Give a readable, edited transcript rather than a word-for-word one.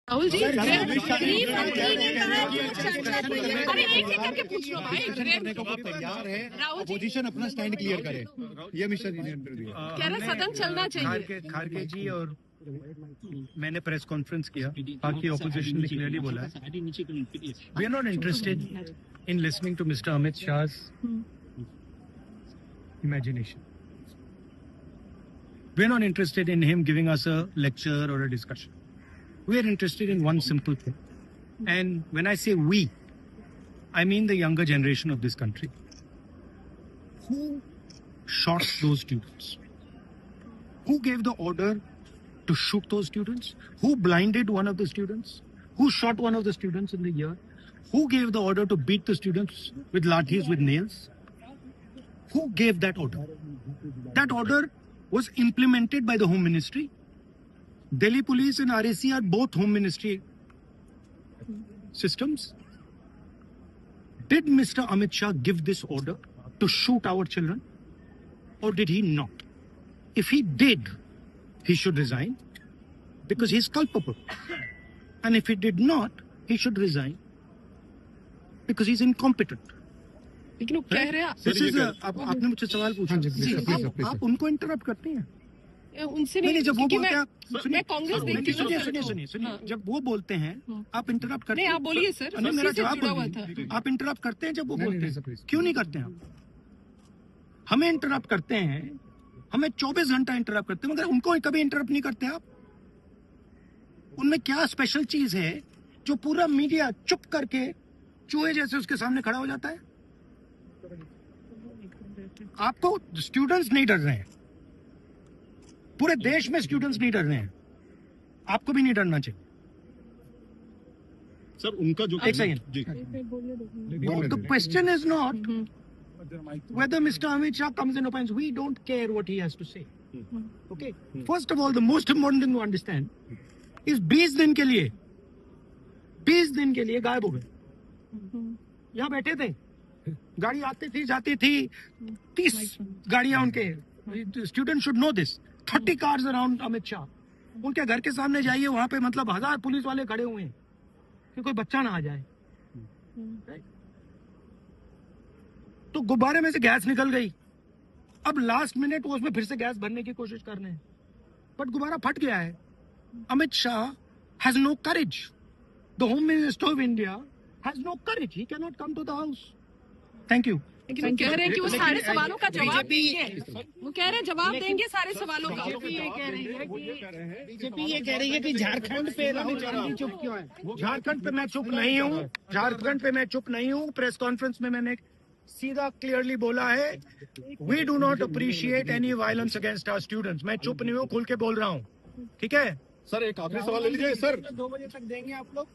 राहुल जी, गृह मंत्री ने कहा अरे एक एक करके पूछ लो भाई। तैयार है, अपोजिशन अपना स्टैंड क्लियर करे, ये मिश्रा जी ने कह रहे सदन चलना चाहिए। खारगे जी और मैंने प्रेस कॉन्फ्रेंस किया, बाकी ऑपोजिशन ने क्लियरली बोला we are not interested in listening to mister Amit Shah's imagination. We are not interested in him giving us a lecture or a discussion. We are interested in one simple thing. And when I say we, I mean the younger generation of this country. Who shot those students? Who gave the order to shoot those students? Who blinded one of the students? Who shot one of the students in the ear? Who gave the order to beat the students with lathis, with nails? Who gave that order? That order was implemented by the Home Ministry. Delhi Police and RAC are both Home Ministry systems. Did Mr. Amit Shah give this order to shoot our children? Or did he not? If he did, he should resign because he's culpable. And if he did not, he should resign because he's incompetent. लेकिन वो कह रहे हैं आपने मुझसे सवाल पूछा, आप उनको इंटरप्ट करते हैं। उनसे नहीं, जब वो बोलते हैं, मैं कांग्रेस देखती हूँ। सुनिए, जब वो बोलते हैं आप इंटरप्ट करते हैं। नहीं, आप बोलिए सर। नहीं, मेरा जवाब आप इंटरप्ट करते हैं जब वो बोलते हैं, क्यों नहीं करते हैं आप? हमें इंटरप्ट करते हैं, हमें 24 घंटा इंटरप्ट करते हैं, मगर उनको कभी इंटरप्ट नहीं करते आप। उनमें क्या स्पेशल चीज है जो पूरा मीडिया चुप करके चूहे जैसे उसके सामने खड़ा हो जाता है? आपको स्टूडेंट्स नहीं डर रहे हैं, पूरे देश में स्टूडेंट्स नहीं डर रहे हैं, आपको भी नहीं डरना चाहिए। सर उनका जो एक second, the question is not whether Mr. Amit Shah comes and opines. We don't care what he has to say. Okay. First of all, the most important thing to understand is 20 दिन के लिए गायब हो गए। यहाँ बैठे थे, गाड़ी आती थी जाती थी, 30 गाड़ियां उनके। Student should know this. 30 cars around Amit Shah. उनके घर के सामने जाइए, वहां पे मतलब 1000 पुलिस वाले खड़े हुए हैं कि कोई बच्चा ना आ जाए। तो गुब्बारे में से गैस निकल गई, अब लास्ट मिनट वो उसमें फिर से गैस भरने की कोशिश कर रहे हैं, बट गुब्बारा फट गया है। Amit Shah has no courage. The home minister of India has no courage. He can not come to the house. Thank you. लेकिन वो कह रहे हैं कि वो सारे सवालों का जवाब देंगे। वो कह रहे हैं जवाब देंगे सारे सवालों का। बीजेपी ये कह रही है कि झारखंड पे राहुल गांधी चुप क्यों है? झारखंड पे मैं चुप नहीं हूँ, झारखंड पे मैं चुप नहीं हूँ। प्रेस कॉन्फ्रेंस में मैंने सीधा क्लियरली बोला है, we do not appreciate any violence against our students. मैं चुप नहीं हूँ, खुल के बोल रहा हूँ। ठीक है सर, एक आखिरी सवाल ले लीजिए सर। 2 बजे तक देंगे आप लोग।